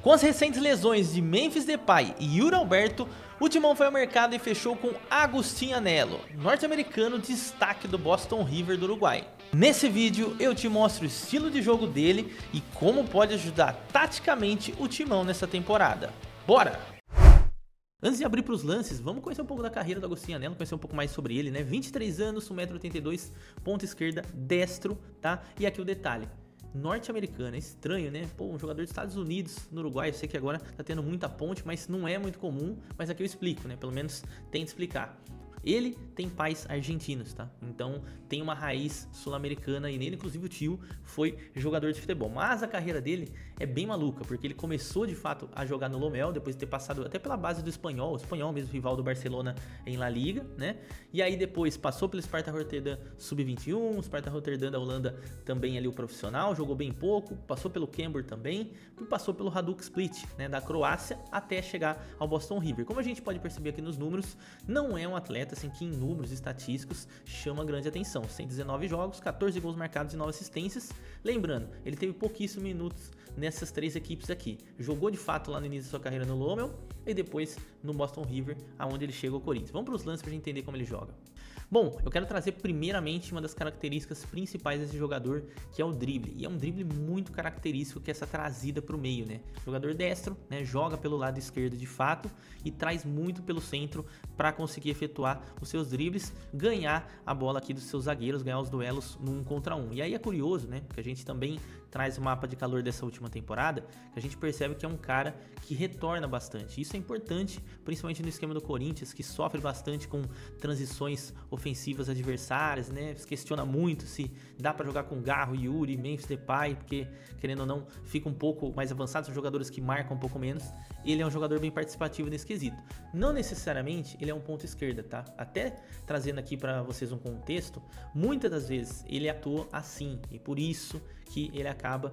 Com as recentes lesões de Memphis Depay e Yuri Alberto, o Timão foi ao mercado e fechou com Agustín Anello, norte-americano destaque do Boston River do Uruguai. Nesse vídeo eu te mostro o estilo de jogo dele e como pode ajudar taticamente o Timão nessa temporada. Bora! Antes de abrir para os lances, vamos conhecer um pouco da carreira do Agustín Anello, conhecer um pouco mais sobre ele, né? 23 anos, 1,82 m, ponta esquerda, destro, tá? E aqui o detalhe. Norte-americano, é estranho, né? Pô, um jogador dos Estados Unidos no Uruguai, eu sei que agora tá tendo muita ponte, mas não é muito comum, mas aqui eu explico, né? Pelo menos tento explicar. Ele tem pais argentinos, tá? Então tem uma raiz sul-americana e nele, inclusive o tio foi jogador de futebol. Mas a carreira dele é bem maluca, porque ele começou de fato a jogar no Lomel, depois de ter passado até pela base do Espanhol, o Espanhol mesmo, rival do Barcelona em La Liga, né? E aí depois passou pelo Sparta Rotterdam Sub-21, Sparta Rotterdam da Holanda também ali o profissional, jogou bem pouco, passou pelo Cambuur também, e passou pelo Hajduk Split, né, da Croácia, até chegar ao Boston River. Como a gente pode perceber aqui nos números, não é um atleta assim, que em números estatísticos chama grande atenção. 119 jogos, 14 gols marcados e 9 assistências. Lembrando, ele teve pouquíssimos minutos nessas três equipes aqui. Jogou de fato lá no início da sua carreira no Lomel e depois no Boston River, aonde ele chega ao Corinthians. Vamos para os lances para a gente entender como ele joga. Bom, eu quero trazer primeiramente uma das características principais desse jogador, que é o drible. E é um drible muito característico, que é essa trazida para o meio, né? Jogador destro, né? Joga pelo lado esquerdo de fato e traz muito pelo centro para conseguir efetuar os seus dribles, ganhar a bola aqui dos seus zagueiros, ganhar os duelos no 1 contra 1. E aí é curioso, né? Que a gente também traz o mapa de calor dessa última temporada, que a gente percebe que é um cara que retorna bastante. Isso é importante, principalmente no esquema do Corinthians, que sofre bastante com transições ofensivas adversárias, né? Se questiona muito se dá para jogar com Garro, Yuri, Memphis Depay, porque querendo ou não fica um pouco mais avançado, são jogadores que marcam um pouco menos. Ele é um jogador bem participativo nesse quesito. Não necessariamente ele é um ponto esquerda, tá? Até trazendo aqui para vocês um contexto, muitas das vezes ele atua assim e por isso que ele acaba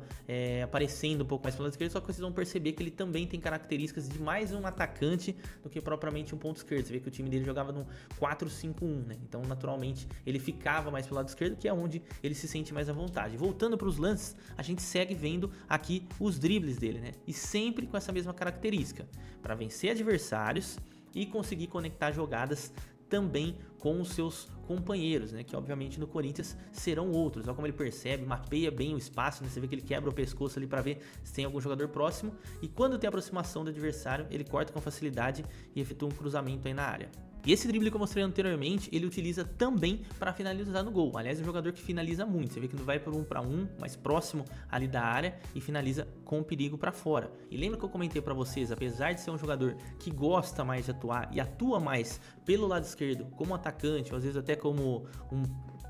aparecendo um pouco mais pelo lado esquerdo, só que vocês vão perceber que ele também tem características de mais um atacante do que propriamente um ponto esquerdo. Você vê que o time dele jogava no 4-5-1, né? Então, naturalmente, ele ficava mais pelo lado esquerdo, que é onde ele se sente mais à vontade. Voltando para os lances, a gente segue vendo aqui os dribles dele, né? E sempre com essa mesma característica, para vencer adversários e conseguir conectar jogadas também com os seus companheiros, né? Que obviamente no Corinthians serão outros. Olha como ele percebe, mapeia bem o espaço, né? Você vê que ele quebra o pescoço ali para ver se tem algum jogador próximo. E quando tem aproximação do adversário, ele corta com facilidade e efetua um cruzamento aí na área. E esse drible que eu mostrei anteriormente, ele utiliza também para finalizar no gol. Aliás, é um jogador que finaliza muito. Você vê que não vai por 1 para 1, mais próximo ali da área e finaliza com perigo para fora. E lembra que eu comentei para vocês, apesar de ser um jogador que gosta mais de atuar e atua mais pelo lado esquerdo como atacante, ou às vezes até como um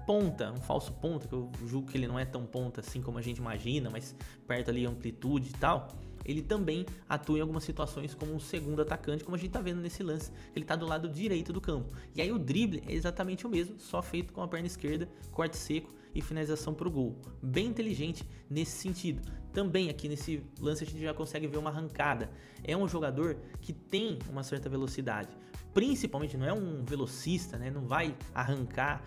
ponta, um falso ponta, que eu julgo que ele não é tão ponta assim como a gente imagina, mas perto ali amplitude e tal, ele também atua em algumas situações como um segundo atacante, como a gente tá vendo nesse lance, ele tá do lado direito do campo. E aí o drible é exatamente o mesmo, só feito com a perna esquerda, corte seco e finalização pro gol. Bem inteligente nesse sentido. Também aqui nesse lance a gente já consegue ver uma arrancada. É um jogador que tem uma certa velocidade, principalmente não é um velocista, né? Não vai arrancar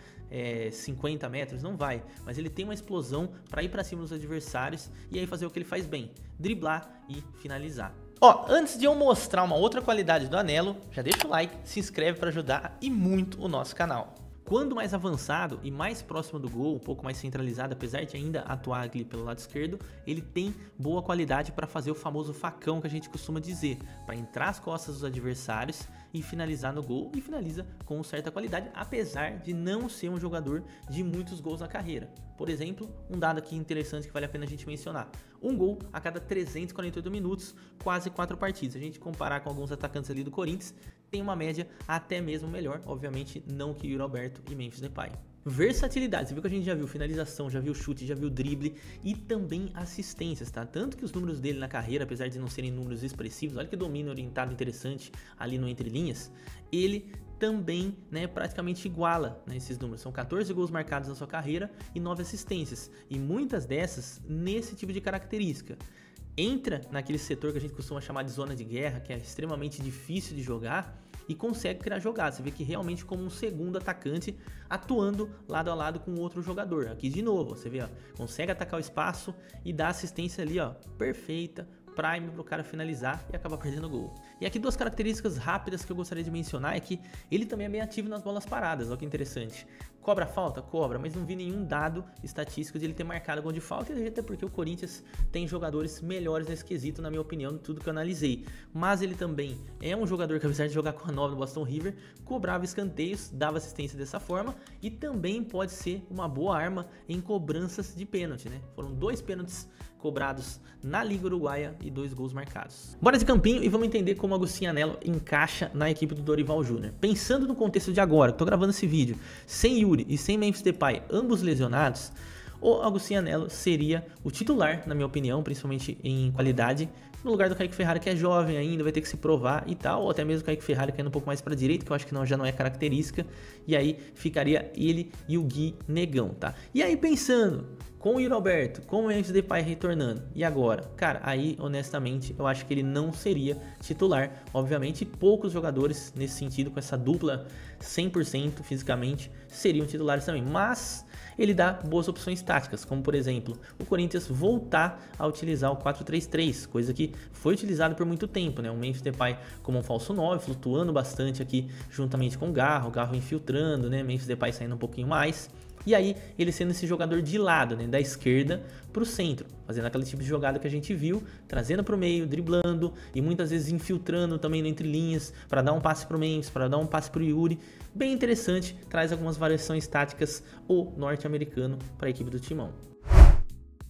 50 metros, não vai, mas ele tem uma explosão para ir para cima dos adversários e aí fazer o que ele faz bem, driblar e finalizar. Ó, antes de eu mostrar uma outra qualidade do Anello, já deixa o like, se inscreve para ajudar e muito o nosso canal. Quando mais avançado e mais próximo do gol, um pouco mais centralizado, apesar de ainda atuar ali pelo lado esquerdo, ele tem boa qualidade para fazer o famoso facão que a gente costuma dizer, para entrar às costas dos adversários e finalizar no gol, e finaliza com certa qualidade, apesar de não ser um jogador de muitos gols na carreira. Por exemplo, um dado aqui interessante que vale a pena a gente mencionar: um gol a cada 348 minutos, quase 4 partidas. A gente comparar com alguns atacantes ali do Corinthians, tem uma média até mesmo melhor, obviamente não que Yuri Alberto e Memphis Depay. Versatilidade, você viu que a gente já viu finalização, já viu chute, já viu drible e também assistências, tá? Tanto que os números dele na carreira, apesar de não serem números expressivos, olha que domínio orientado interessante ali no entre linhas, ele também, né, praticamente iguala, né, esses números. São 14 gols marcados na sua carreira e 9 assistências, e muitas dessas nesse tipo de característica. Entra naquele setor que a gente costuma chamar de zona de guerra, que é extremamente difícil de jogar, e consegue criar jogadas. Você vê que realmente como um segundo atacante atuando lado a lado com outro jogador. Aqui de novo, você vê, ó, consegue atacar o espaço e dá assistência ali, ó, perfeita prime pro cara finalizar e acabar perdendo o gol. E aqui duas características rápidas que eu gostaria de mencionar é que ele também é bem ativo nas bolas paradas, olha que interessante. Cobra falta? Cobra, mas não vi nenhum dado estatístico de ele ter marcado gol de falta, e até porque o Corinthians tem jogadores melhores nesse quesito, na minha opinião, de tudo que eu analisei. Mas ele também é um jogador que, apesar de jogar com a 9 do Boston River, cobrava escanteios, dava assistência dessa forma e também pode ser uma boa arma em cobranças de pênalti, né? Foram 2 pênaltis cobrados na Liga Uruguaia e 2 gols marcados. Bora de campinho e vamos entender como o Agustín Anello encaixa na equipe do Dorival Júnior. Pensando no contexto de agora, que tô gravando esse vídeo, sem Yuri e sem Memphis Depay, ambos lesionados, o Agustín Anello seria o titular, na minha opinião, principalmente em qualidade, no lugar do Kaique Ferrari, que é jovem ainda, vai ter que se provar e tal, ou até mesmo o Kaique Ferrari caindo um pouco mais para a direita, que eu acho que já não é característica, e aí ficaria ele e o Gui Negão, tá? E aí pensando, com o Yuri Alberto, com o Memphis Depay retornando, e agora? Cara, aí honestamente eu acho que ele não seria titular. Obviamente poucos jogadores nesse sentido, com essa dupla 100% fisicamente, seriam titulares também, mas ele dá boas opções táticas, como por exemplo, o Corinthians voltar a utilizar o 4-3-3, coisa que foi utilizado por muito tempo, né? O Memphis Depay como um falso 9, flutuando bastante aqui juntamente com o Garro infiltrando, né? Memphis Depay saindo um pouquinho mais. E aí ele sendo esse jogador de lado, né, da esquerda para o centro, fazendo aquele tipo de jogada que a gente viu, trazendo para o meio, driblando e muitas vezes infiltrando também entre linhas para dar um passe para o Memphis, para dar um passe para o Yuri. Bem interessante, traz algumas variações táticas o norte-americano para a equipe do Timão.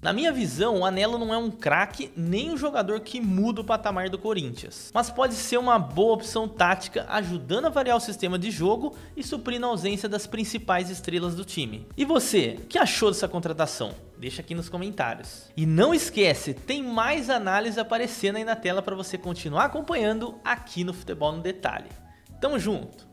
Na minha visão, o Anello não é um craque nem um jogador que muda o patamar do Corinthians, mas pode ser uma boa opção tática, ajudando a variar o sistema de jogo e suprindo a ausência das principais estrelas do time. E você, o que achou dessa contratação? Deixa aqui nos comentários. E não esquece, tem mais análise aparecendo aí na tela para você continuar acompanhando aqui no Futebol no Detalhe. Tamo junto!